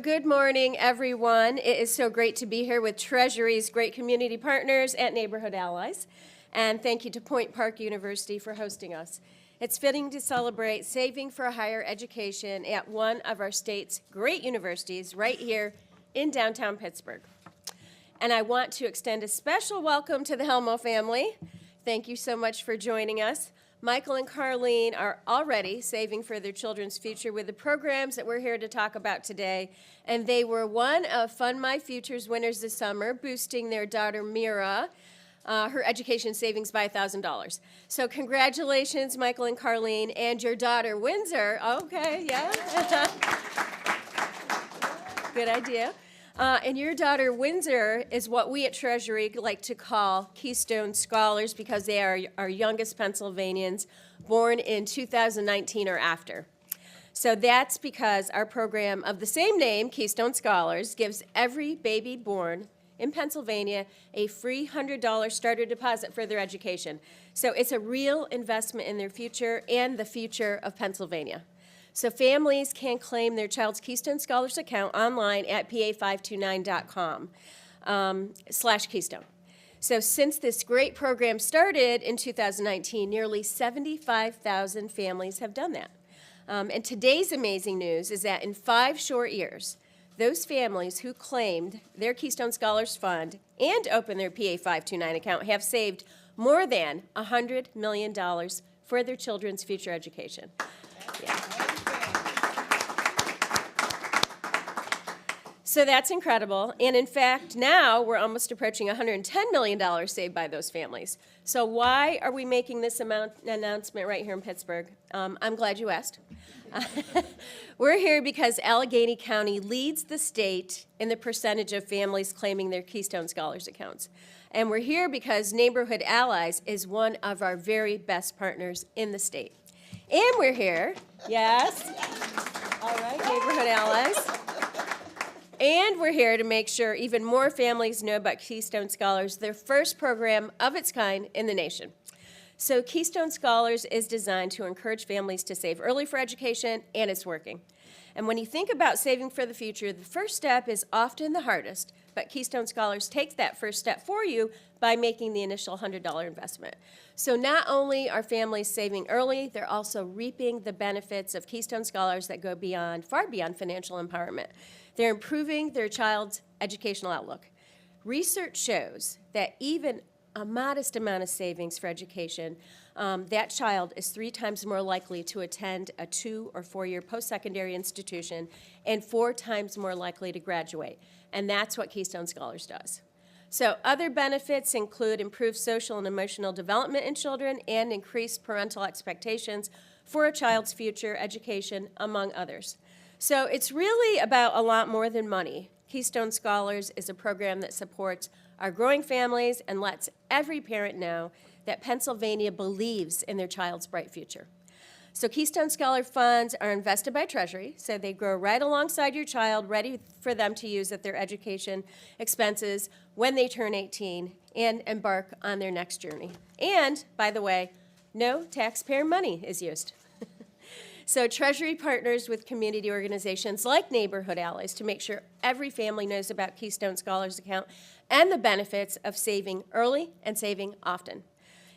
Good morning, everyone. It is so great to be here with Treasury's great community partners at Neighborhood Allies. And thank you to Point Park University for hosting us. It's fitting to celebrate saving for higher education at one of our state's great universities right here in downtown Pittsburgh. And I want to extend a special welcome to the Helmo family. Thank you so much for joining us. Michael and Carlene are already saving for their children's future with the programs that we're here to talk about today. And they were one of Fund My Future's winners this summer, boosting their daughter Mira, her education savings by $1,000. So congratulations, Michael and Carlene, and your daughter Windsor. Okay, yeah. Good idea. And your daughter, Windsor, is what we at Treasury like to call Keystone Scholars because they are our youngest Pennsylvanians born in 2019 or after. So that's because our program of the same name, Keystone Scholars, gives every baby born in Pennsylvania a free $100 starter deposit for their education. So it's a real investment in their future and the future of Pennsylvania. So families can claim their child's Keystone Scholars account online at pa529.com/Keystone. So since this great program started in 2019, nearly 75,000 families have done that. And today's amazing news is that in 5 short years, those families who claimed their Keystone Scholars Fund and opened their PA529 account have saved more than $100 million for their children's future education. Yeah. So that's incredible. And in fact, now we're almost approaching $110 million saved by those families. So why are we making this announcement right here in Pittsburgh? I'm glad you asked. We're here because Allegheny County leads the state in the percentage of families claiming their Keystone Scholars accounts. And we're here because Neighborhood Allies is one of our very best partners in the state. And we're here, yes, all right, Neighborhood Allies. And we're here to make sure even more families know about Keystone Scholars, their first program of its kind in the nation. So Keystone Scholars is designed to encourage families to save early for education, and it's working. And when you think about saving for the future, the first step is often the hardest, but Keystone Scholars takes that first step for you by making the initial $100 investment. So not only are families saving early, they're also reaping the benefits of Keystone Scholars that go beyond, far beyond financial empowerment. They're improving their child's educational outlook. Research shows that even a modest amount of savings for education, that child is 3 times more likely to attend a 2- or 4-year post-secondary institution and 4 times more likely to graduate. And that's what Keystone Scholars does. So other benefits include improved social and emotional development in children and increased parental expectations for a child's future education, among others. So it's really about a lot more than money. Keystone Scholars is a program that supports our growing families and lets every parent know that Pennsylvania believes in their child's bright future. So Keystone Scholar funds are invested by Treasury, so they grow right alongside your child, ready for them to use at their education expenses when they turn 18 and embark on their next journey. And, by the way, no taxpayer money is used. So Treasury partners with community organizations like Neighborhood Allies to make sure every family knows about Keystone Scholars account and the benefits of saving early and saving often.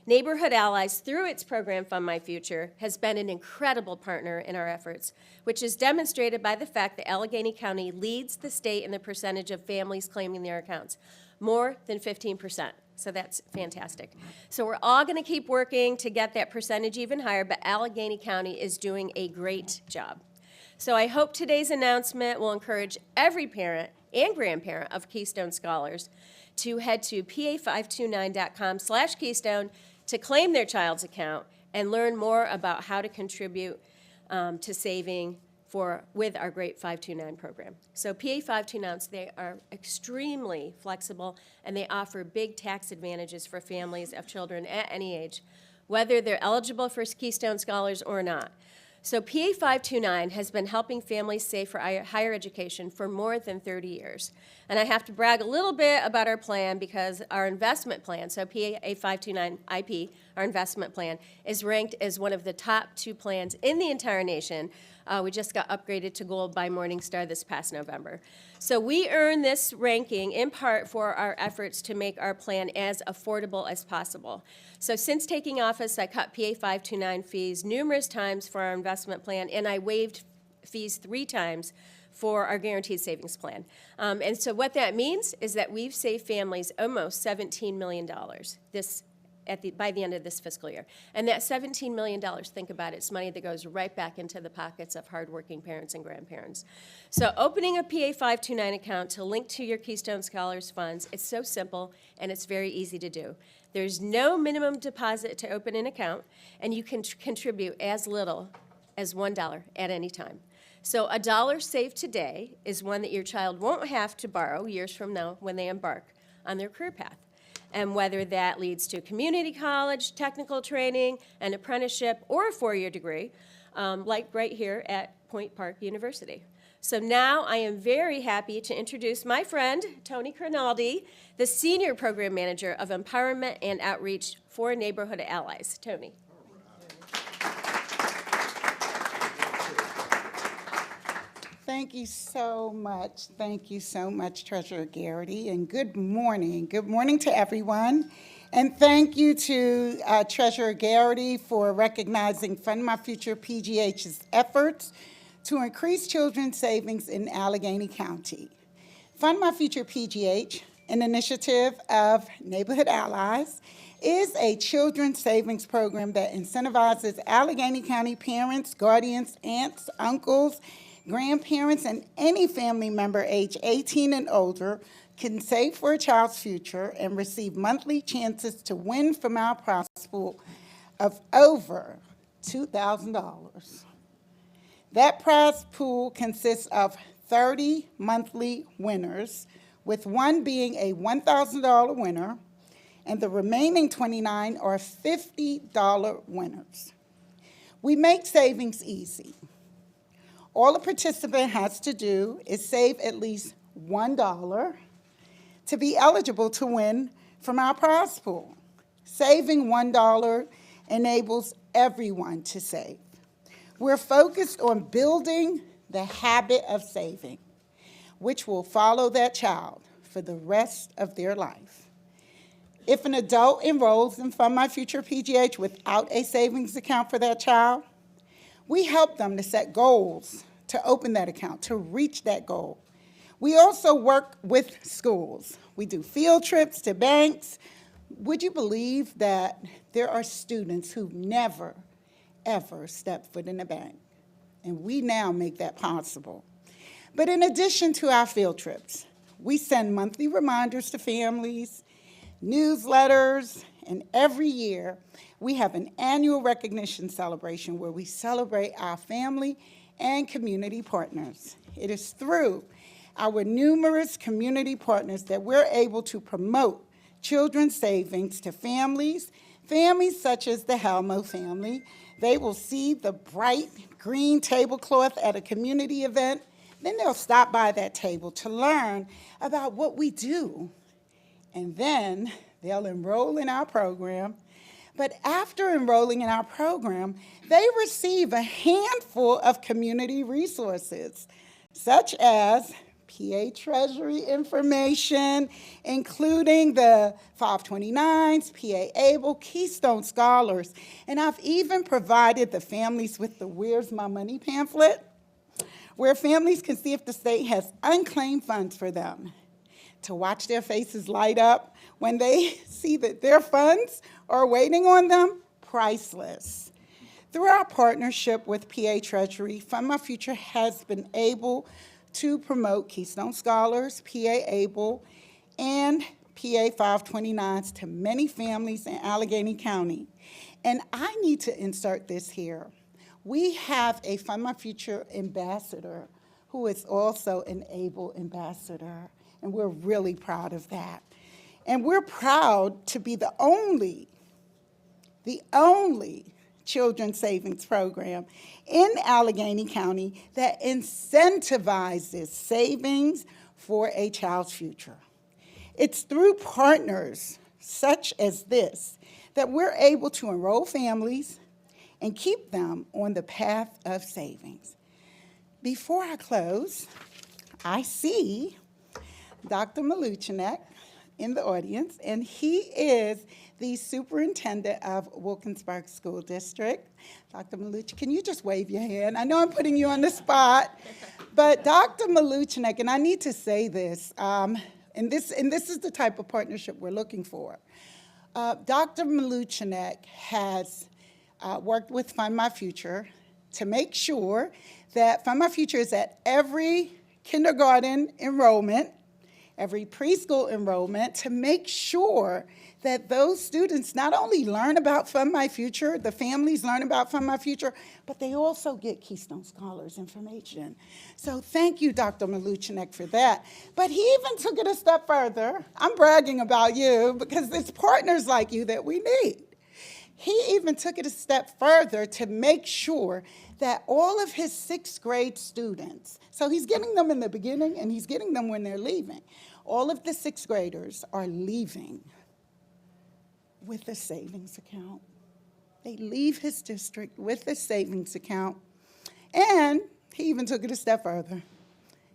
Neighborhood Allies, through its program Fund My Future, has been an incredible partner in our efforts, which is demonstrated by the fact that Allegheny County leads the state in the percentage of families claiming their accounts, more than 15%. So that's fantastic. So we're all going to keep working to get that percentage even higher, but Allegheny County is doing a great job. So I hope today's announcement will encourage every parent and grandparent of Keystone Scholars to head to pa529.com/Keystone to claim their child's account and learn more about how to contribute to saving with our great 529 program. So PA529s, they are extremely flexible and they offer big tax advantages for families of children at any age, whether they're eligible for Keystone Scholars or not. So PA529 has been helping families save for higher education for more than 30 years. And I have to brag a little bit about our plan because our investment plan, so PA529 IP, our investment plan, is ranked as one of the top 2 plans in the entire nation. We just got upgraded to gold by Morningstar this past November. So we earn this ranking in part for our efforts to make our plan as affordable as possible. So since taking office, I cut PA 529 fees numerous times for our investment plan, and I waived fees 3 times for our guaranteed savings plan. And so what that means is that we've saved families almost $17 million by the end of this fiscal year. And that $17 million, think about it, it's money that goes right back into the pockets of hardworking parents and grandparents. So opening a PA 529 account to link to your Keystone Scholars funds, it's so simple and it's very easy to do. There's no minimum deposit to open an account, and you can contribute as little as $1 at any time. So a dollar saved today is one that your child won't have to borrow years from now when they embark on their career path. And whether that leads to community college, technical training, an apprenticeship, or a 4-year degree, like right here at Point Park University. So now I am very happy to introduce my friend, Toni Corinealdi, the Senior Program Manager of Empowerment and Outreach for Neighborhood Allies. Toni. Thank you so much. Thank you so much, Treasurer Garrity, and good morning. Good morning to everyone. And thank you to Treasurer Garrity for recognizing Fund My Future PGH's efforts to increase children's savings in Allegheny County. Fund My Future PGH, an initiative of Neighborhood Allies, is a children's savings program that incentivizes Allegheny County parents, guardians, aunts, uncles, grandparents, and any family member age 18 and older can save for a child's future and receive monthly chances to win from our prize pool of over $2,000. That prize pool consists of 30 monthly winners, with one being a $1,000 winner, and the remaining 29 are $50 winners. We make savings easy. All a participant has to do is save at least $1 to be eligible to win from our prize pool. Saving $1 enables everyone to save. We're focused on building the habit of saving, which will follow that child for the rest of their life. If an adult enrolls in Fund My Future PGH without a savings account for that child, we help them to set goals to open that account, to reach that goal. We also work with schools. We do field trips to banks. Would you believe that there are students who've never, ever stepped foot in a bank? And we now make that possible. But in addition to our field trips, we send monthly reminders to families, newsletters, and every year we have an annual recognition celebration where we celebrate our family and community partners. It is through our numerous community partners that we're able to promote children's savings to families such as the Helmo family. They will see the bright green tablecloth at a community event, then they'll stop by that table to learn about what we do, and then they'll enroll in our program. But after enrolling in our program, they receive a handful of community resources, such as PA Treasury information, including the 529s, PA Able, Keystone Scholars, and I've even provided the families with the Where's My Money pamphlet, where families can see if the state has unclaimed funds for them. To watch their faces light up when they see that their funds are waiting on them, priceless. Through our partnership with PA Treasury, Fund My Future has been able to promote Keystone Scholars, PA Able, and PA 529s to many families in Allegheny County. And I need to insert this here. We have a Fund My Future ambassador who is also an Able ambassador, and we're really proud of that. And we're proud to be the only children's savings program in Allegheny County that incentivizes savings for a child's future. It's through partners such as this that we're able to enroll families and keep them on the path of savings. Before I close, I see Dr. Maluchinek in the audience, and he is the superintendent of Wilkinsburg School District. Dr. Maluchinek, can you just wave your hand? I know I'm putting you on the spot, but Dr. Maluchinek, and I need to say this, and this is the type of partnership we're looking for. Dr. Maluchinek has worked with Fund My Future to make sure that Fund My Future is at every kindergarten enrollment, every preschool enrollment, to make sure that those students not only learn about Fund My Future, the families learn about Fund My Future, but they also get Keystone Scholars information. So thank you, Dr. Maluchinek, for that. But he even took it a step further. I'm bragging about you because it's partners like you that we need. He even took it a step further to make sure that all of his 6th grade students, so he's getting them in the beginning and he's getting them when they're leaving, all of the 6th graders are leaving with a savings account. They leave his district with a savings account. And he even took it a step further.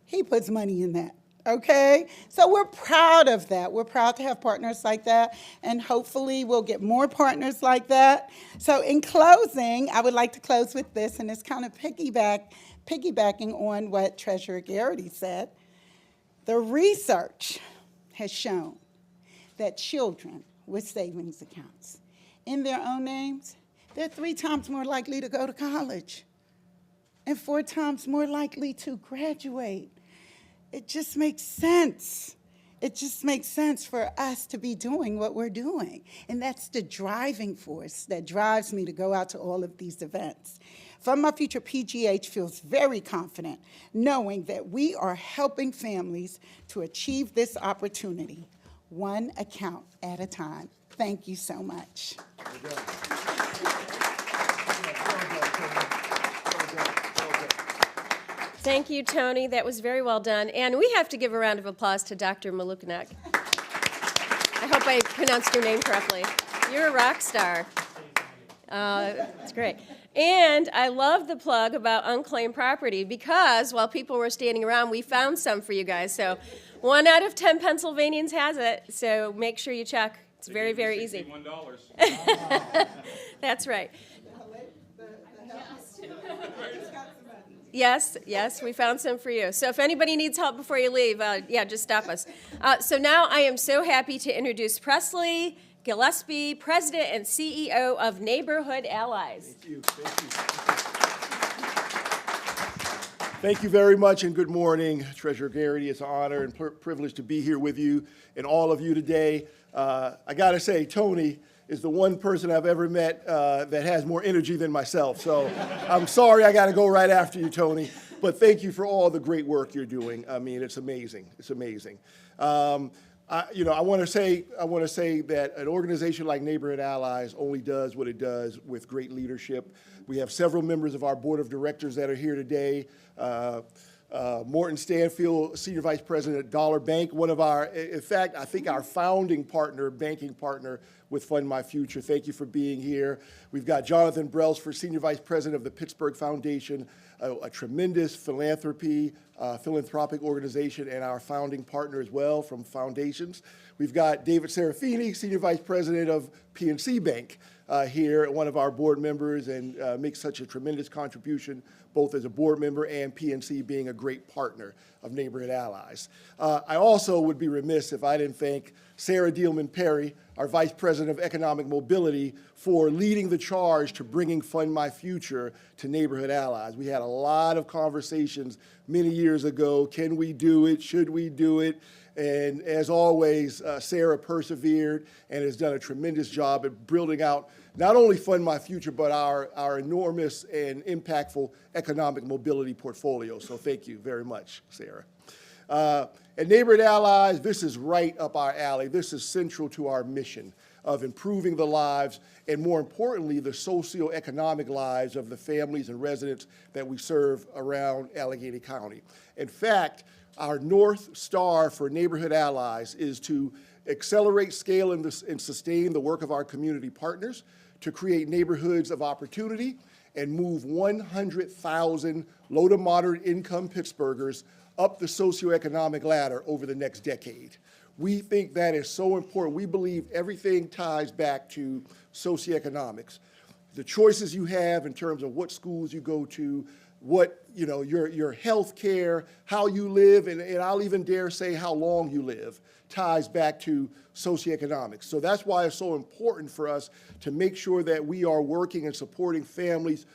He puts money in that, okay? So we're proud of that. We're proud to have partners like that, and hopefully we'll get more partners like that. So in closing, I would like to close with this, and it's kind of piggybacking on what Treasurer Garrity said. The research has shown that children with savings accounts in their own names, they're 3 times more likely to go to college and 4 times more likely to graduate. It just makes sense. It just makes sense for us to be doing what we're doing. And that's the driving force that drives me to go out to all of these events. Fund My Future PGH feels very confident knowing that we are helping families to achieve this opportunity, one account at a time. Thank you so much. Thank you, Toni. That was very well done. And we have to give a round of applause to Dr. Maluchinek. I hope I pronounced your name correctly. You're a rock star. It's great. And I love the plug about unclaimed property because while people were standing around, we found some for you guys. So 1 out of 10 Pennsylvanians has it. So make sure you check. It's very, very easy. $61. That's right. Yes, we found some for you. So if anybody needs help before you leave, just stop us. So now I am so happy to introduce Presley Gillespie, President and CEO of Neighborhood Allies. Thank you. Thank you very much, and good morning, Treasurer Garrity. It's an honor and privilege to be here with you and all of you today. I got to say, Toni is the one person I've ever met that has more energy than myself. So I'm sorry I got to go right after you, Toni. But thank you for all the great work you're doing. I mean, it's amazing. It's amazing. I want to say that an organization like Neighborhood Allies only does what it does with great leadership. We have several members of our board of directors that are here today. Morton Stanfield, Senior Vice President at Dollar Bank, one of our, in fact, I think our founding partner, banking partner with Fund My Future. Thank you for being here. We've got Jonathan Brelsford, Senior Vice President of the PITTSBURGH Foundation, a tremendous philanthropic organization and our founding partner as well from Foundations. We've got David Serafini, Senior Vice President of PNC Bank here, one of our board members, and makes such a tremendous contribution both as a board member and PNC being a great partner of Neighborhood Allies. I also would be remiss if I didn't thank Sarah Dielman-Perry, our Vice President of Economic Mobility, for leading the charge to bringing Fund My Future to Neighborhood Allies. We had a lot of conversations many years ago. Can we do it? Should we do it? And as always, Sarah persevered and has done a tremendous job at building out not only Fund My Future, but our enormous and impactful economic mobility portfolio. So thank you very much, Sarah. At Neighborhood Allies, this is right up our alley. This is central to our mission of improving the lives and, more importantly, the socioeconomic lives of the families and residents that we serve around Allegheny County. In fact, our North Star for Neighborhood Allies is to accelerate, scale, and sustain the work of our community partners to create neighborhoods of opportunity and move 100,000 low to moderate income Pittsburghers up the socioeconomic ladder over the next decade. We think that is so important. We believe everything ties back to socioeconomics. The choices you have in terms of what schools you go to, what, your health care, how you live, and I'll even dare say how long you live, ties back to socioeconomics. So that's why it's so important for us to make sure that we are working and supporting families,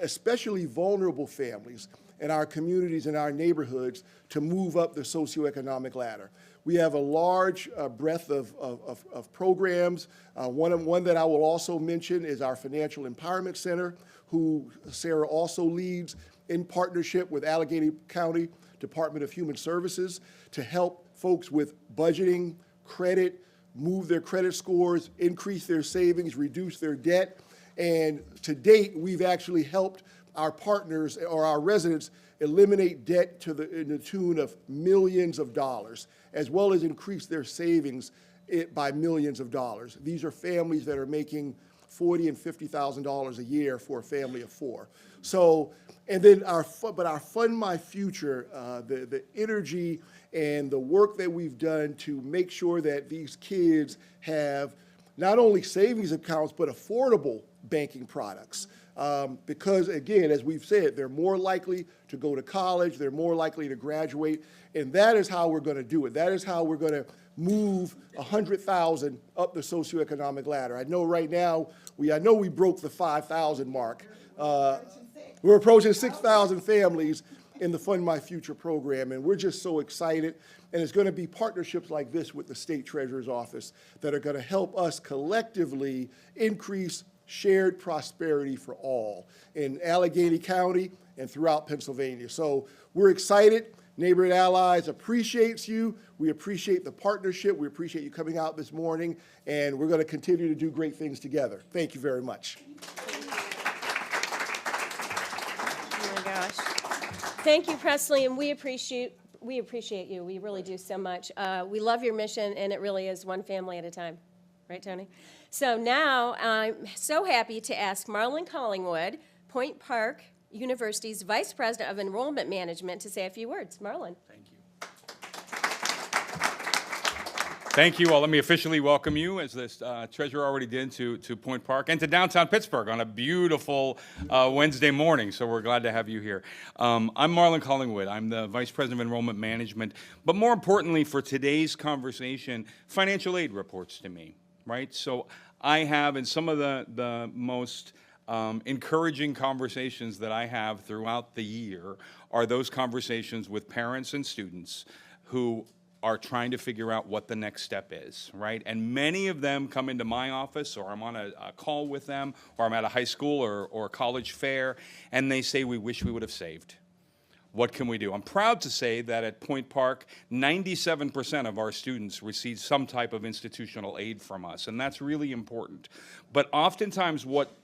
especially vulnerable families in our communities and our neighborhoods, to move up the socioeconomic ladder. We have a large breadth of programs. One that I will also mention is our Financial Empowerment Center, who Sarah also leads in partnership with Allegheny County Department of Human Services to help folks with budgeting, credit, move their credit scores, increase their savings, reduce their debt. And to date, we've actually helped our partners or our residents eliminate debt in the tune of millions of dollars, as well as increase their savings by millions of dollars. These are families that are making $40,000 and $50,000 a year for a family of four. So, and then our Fund My Future, the energy and the work that we've done to make sure that these kids have not only savings accounts, but affordable banking products. Because again, as we've said, they're more likely to go to college, they're more likely to graduate, and that is how we're going to do it. That is how we're going to move 100,000 up the socioeconomic ladder. I know right now, I know we broke the 5,000 mark. We're approaching 6,000 families in the Fund My Future program, and we're just so excited. And it's going to be partnerships like this with the State Treasurer's Office that are going to help us collectively increase shared prosperity for all in Allegheny County and throughout Pennsylvania. So we're excited. Neighborhood Allies appreciates you. We appreciate the partnership. We appreciate you coming out this morning, and we're going to continue to do great things together. Thank you very much. Oh my gosh. Thank you, Presley, and we appreciate you. We really do so much. We love your mission, and it really is one family at a time. Right, Toni? So now I'm so happy to ask Martin Collingwood, Point Park University's Vice President of Enrollment Management, to say a few words. Marlin. Thank you. Thank you all. Let me officially welcome you, as the treasurer already did, to Point Park and to downtown Pittsburgh on a beautiful Wednesday morning. So we're glad to have you here. I'm Martin Collingwood. I'm the Vice President of Enrollment Management. But more importantly, for today's conversation, financial aid reports to me, right? So I have, in some of the most encouraging conversations that I have throughout the year are those conversations with parents and students who are trying to figure out what the next step is, right? And many of them come into my office, or I'm on a call with them, or I'm at a high school or college fair, and they say, we wish we would have saved. What can we do? I'm proud to say that at Point Park, 97% of our students receive some type of institutional aid from us, and that's really important. But oftentimes what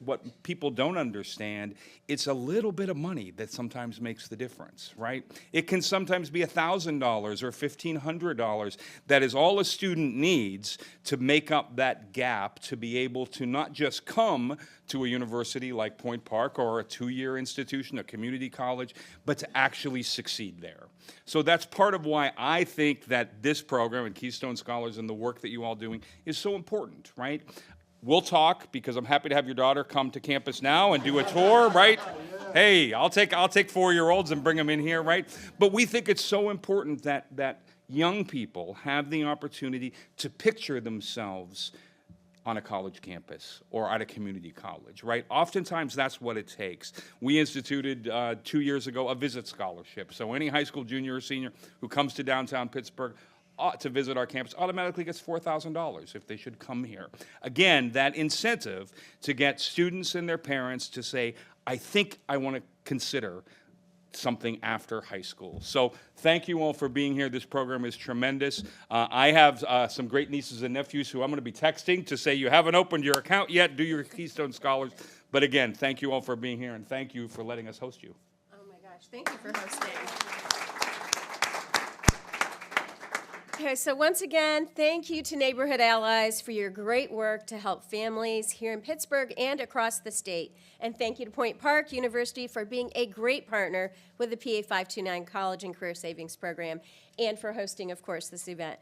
people don't understand, it's a little bit of money that sometimes makes the difference, right? It can sometimes be $1,000 or $1,500. That is all a student needs to make up that gap to be able to not just come to a university like Point Park or a two-year institution, a community college, but to actually succeed there. So that's part of why I think that this program and Keystone Scholars and the work that you all doing is so important, right? We'll talk, because I'm happy to have your daughter come to campus now and do a tour, right? Hey, I'll take 4-year-olds and bring them in here, right? But we think it's so important that young people have the opportunity to picture themselves on a college campus or at a community college, right? Oftentimes, that's what it takes. We instituted 2 years ago a visit scholarship. So any high school junior or senior who comes to downtown Pittsburgh to visit our campus automatically gets $4,000 if they should come here. Again, that incentive to get students and their parents to say, I think I want to consider something after high school. So thank you all for being here. This program is tremendous. I have some great nieces and nephews who I'm going to be texting to say, you haven't opened your account yet, do your Keystone Scholars. But again, thank you all for being here, and thank you for letting us host you. Oh my gosh, thank you for hosting. Okay, so once again, thank you to Neighborhood Allies for your great work to help families here in Pittsburgh and across the state. And thank you to Point Park University for being a great partner with the PA 529 College and Career Savings Program and for hosting, of course, this event.